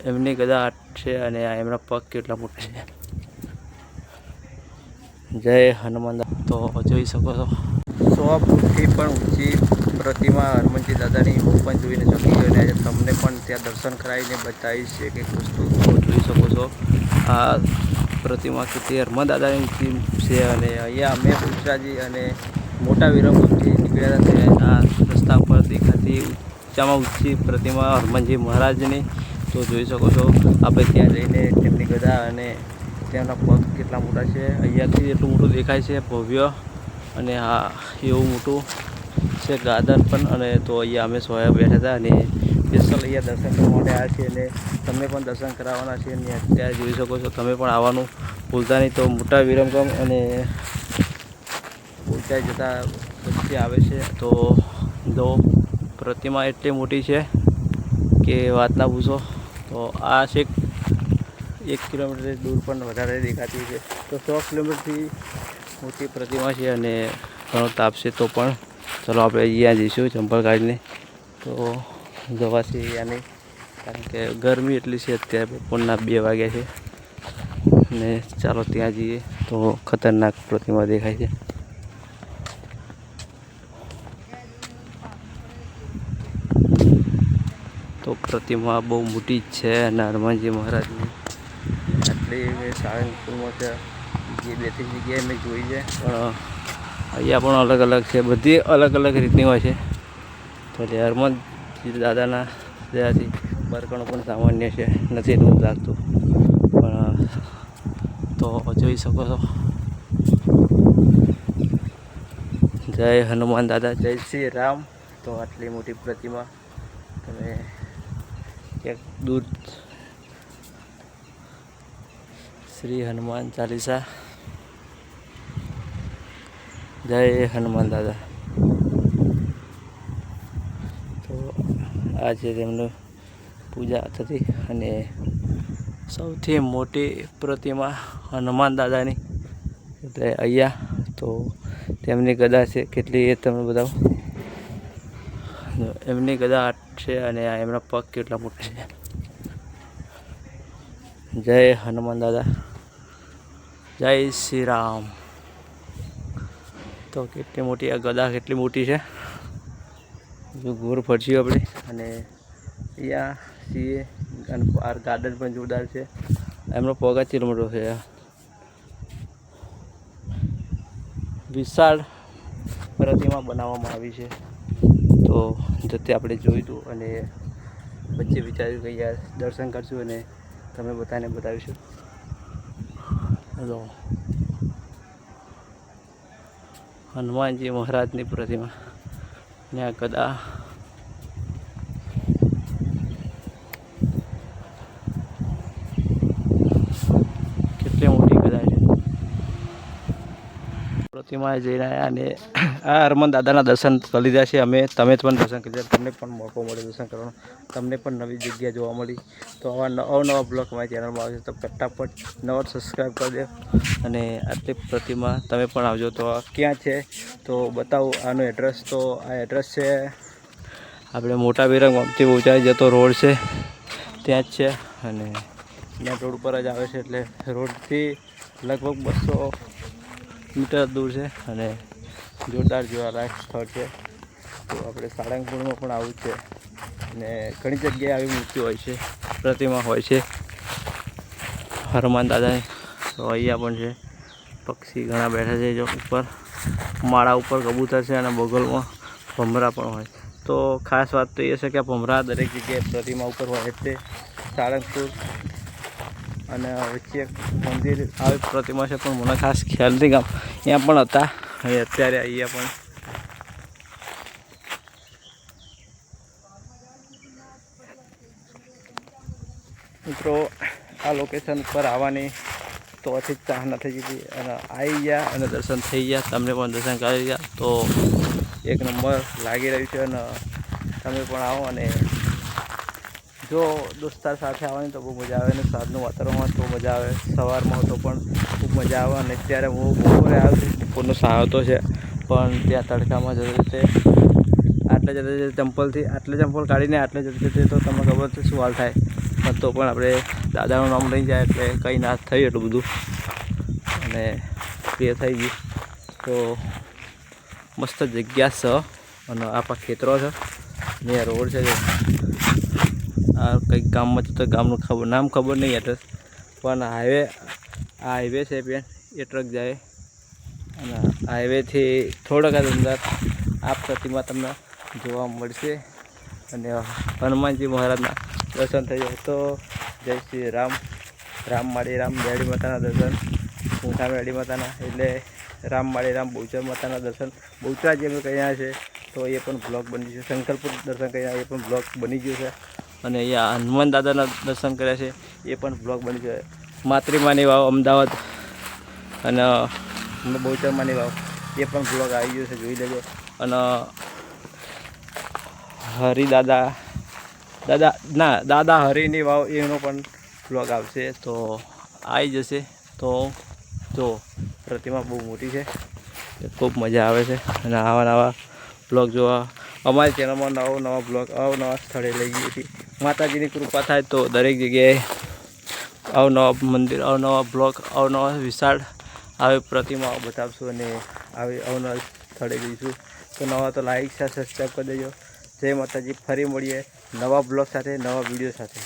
એમની ગદા છે અને આ એમના પગ કેટલા મોટા છે. જય હનુમાન. તો જોઈ શકો છો 100 ફૂટથી પણ ઊંચી પ્રતિમા હનુમાનજી દાદાની હું પણ જોઈને ચકી ગયો અને આજે તમને પણ ત્યાં દર્શન કરાવીને બતાવીશ એક એક વસ્તુ. તો જોઈ શકો છો આ પ્રતિમા કેટલી હનુમાન દાદાની છે અને અહીંયા અમે ઉચરાજી અને મોટા વિરમગામથી નીકળ્યા હતા. આ રસ્તા પર દેખાતી ઊંચામાં ઊંચી પ્રતિમા હનુમાનજી મહારાજની. તો જોઈ શકો છો આપણે ત્યાં જઈને તેમની ગદા અને તેમના પગ કેટલા મોટા છે. અહીંયાથી એટલું મોટું દેખાય છે ભવ્ય અને હા એવું મોટું છે ગાર્ડન પણ. અને તો અહીંયા અમે સોયા બેઠા હતા અને સ્પેશિયલ અહીંયા દર્શન કરવા માટે આવ્યા છીએ અને તમને પણ દર્શન કરાવવાના છે. અને અત્યારે જોઈ શકો છો તમે પણ આવવાનું ભૂલતા નહીં. તો મોટા વિરમગામ અને ઊંચાઈ જતા વચ્ચે આવે છે. તો જો પ્રતિમા એટલી મોટી છે કે વાત ના પૂછો. તો આ છેક 1 કિલોમીટર દૂર પણ વધારે દેખાતી છે. તો 100 કિલોમીટરથી મોટી પ્રતિમા છે અને ઘણો તાપ છે. તો પણ ચલો આપણે અહીંયા જઈશું ચંપલ કાઢીને. તો જવાશે અહીંયા નહીં કારણ કે ગરમી એટલી છે. અત્યારે બપોરના 2 વાગ્યા છે ને ચાલો ત્યાં જઈએ. તો ખતરનાક પ્રતિમા દેખાય છે. તો પ્રતિમા બહુ મોટી જ છે અને હનુમાનજી મહારાજની આટલી સાળંગપુરમાં છે. જે 2-3 જગ્યાએ મેં જોઈ છે પણ અહીંયા પણ અલગ અલગ છે. બધી અલગ અલગ રીતની હોય છે. તો હનુમાનજી દાદાના દયાથી બરકણો પણ સામાન્ય છે, નથી એટલું લાગતું પણ. તો જોઈ શકો છો જય હનુમાન દાદા, જય શ્રી રામ. તો આટલી મોટી પ્રતિમા તમે એક દૂર શ્રી હનુમાન ચાલીસા, જય હનુમાન દાદા. તો આ છે તેમનું પૂજા થતી અને સૌથી મોટી પ્રતિમા હનુમાન દાદાની એટલે અહીંયા. તો તેમની ગદા છે કેટલી એ તમને બતાવું. એમની ગદા છે અને આ એમના પગ કેટલા મોટા છે. જય હનુમાન દાદા, જય શ્રી રામ. તો કેટલી મોટી આ ગદા કેટલી મોટી છે. જો ગોળ ફરશું આપણે અને અહીંયા છીએ અને આ ગાર્ડન પણ જોરદાર છે. એમનો પગ જ કેટલો મોટો છે. વિશાળ પ્રતિમા બનાવવામાં આવી છે. તો જતે આપણે જોઈતું અને વચ્ચે વિચાર્યું કે યાર દર્શન કરશું અને તમે બધાને બતાવીશું. હેલો હનુમાનજી મહારાજની પ્રતિમા ને આ ગદા કેટલી મોટી ગદા છે. પ્રતિમાએ જઈને આવ્યા અને આ હનુમાન દાદાના દર્શન કરી લીધા છે અમે. તમે પણ દર્શન કરી લીધા. તમને પણ મોકો મળ્યો દર્શન કરવાનો. તમને પણ નવી જગ્યા જોવા મળી. તો આવા અવનવા બ્લોગ મારી ચેનલમાં આવશે તો ફટાફટ નવો સબસ્ક્રાઈબ કરી દો અને આટલી પ્રતિમા તમે પણ આવજો. તો ક્યાં છે તો બતાવું આનું એડ્રેસ. તો આ એડ્રેસ છે આપણે મોટા વિરમગામથી ઊંચાઈ જતો રોડ છે ત્યાં જ છે અને મેન રોડ ઉપર જ આવે છે. એટલે રોડથી લગભગ 200 મીટર દૂર છે અને જોરદાર જોવાલાયક સ્થળ છે. તો આપણે સાળંગપુરમાં પણ આવું છે અને ઘણી જગ્યાએ આવી મૂર્તિ હોય છે, પ્રતિમા હોય છે હનુમાન દાદાની. તો અહીંયા પણ છે પક્ષી ઘણા બેઠા છે. જો ઉપર માળા ઉપર કબૂતર છે અને બગલમાં ભમરા પણ હોય. તો ખાસ વાત તો એ છે કે આ ભમરા દરેક જગ્યાએ પ્રતિમા ઉપર હોય. એટલે સાળંગપુર અને વચ્ચે મંદિર આવી પ્રતિમા છે પણ મને ખાસ ખ્યાલ નથી. ગામ ત્યાં પણ હતા અને અત્યારે અહીંયા પણ મિત્રો આ લોકેશન પર આવવાની તો અથી ચાહ નથી જીતી અને આવી ગયા અને દર્શન થઈ ગયા. તમને પણ દર્શન કરી ગયા તો એક નંબર લાગી રહ્યું છે. અને તમે પણ આવો અને જો દોસ્તાર સાથે આવવાની તો બહુ મજા આવે. અને સાંજનું વાતાવરણમાં તો મજા આવે, સવારમાં તો પણ ખૂબ મજા આવે. અને અત્યારે હું બપોરે આવ્યો છું, બપોરનો સાવતો છે પણ ત્યાં તડકામાં જતી રીતે આટલે જતે ચંપલ કાઢીને આટલે જતી તો તમને ખબર છે શું હાલ થાય. પણ તો પણ આપણે દાદાનું નામ લઈ જાય એટલે કંઈ ના થયું એટલું બધું અને પ્રિય થઈ ગયું. તો મસ્ત જગ્યા છે અને આપણા ખેતરો છે ને રોડ છે. આ કંઈક ગામમાં તો ગામનું નામ ખબર નહીં એડ્રેસ, પણ હાઈવે છે બેન. એ ટ્રક જાય અને હાઈવેથી થોડાક અંદર આ પ્રતિમા તમને જોવા મળશે અને હનુમાનજી મહારાજના દર્શન થઈ જાય. તો જય શ્રી રામ. રામમાળી રામ મેળી માતાના દર્શન, ઊંઠા મેળી માતાના એટલે રામમાળી રામ બહુચર માતાના દર્શન. બહુચરા જે અમે કહ્યા છે તો એ પણ બ્લોગ બની ગયું છે. શંકરપુર દર્શન કર્યા એ પણ બ્લોગ બની ગયું છે. અને અહીંયા હનુમાન દાદાના દર્શન કર્યા છે એ પણ બ્લોગ બની ગયો છે. માતૃમાની વાવ અમદાવાદ અને બહુચરમાની વાવ એ પણ બ્લોગ આવી ગયો છે, જોઈ લેજો. અને દાદા હરિની વાવ એનો પણ બ્લોગ આવશે તો આવી જશે. તો જો પ્રતિમા બહુ મોટી છે, ખૂબ મજા આવે છે અને આવા નવા બ્લોગ જોવા અમારી ચેનલમાં નવા બ્લોગ અવનવા સ્થળે લઈ જઈએ છીએ. માતાજીની કૃપા થાય તો દરેક જગ્યાએ અવનવા મંદિર, અવનવા બ્લોગ, અવનવા વિશાળ આવી પ્રતિમાઓ બતાવશું અને આવી અવનવા સ્થળે જઈશું. તો નવા તો લાઈક શેર સબસ્ક્રાઈબ કરી દેજો. જય માતાજી. ફરી મળીએ નવા બ્લોગ સાથે, નવા વિડીયો સાથે.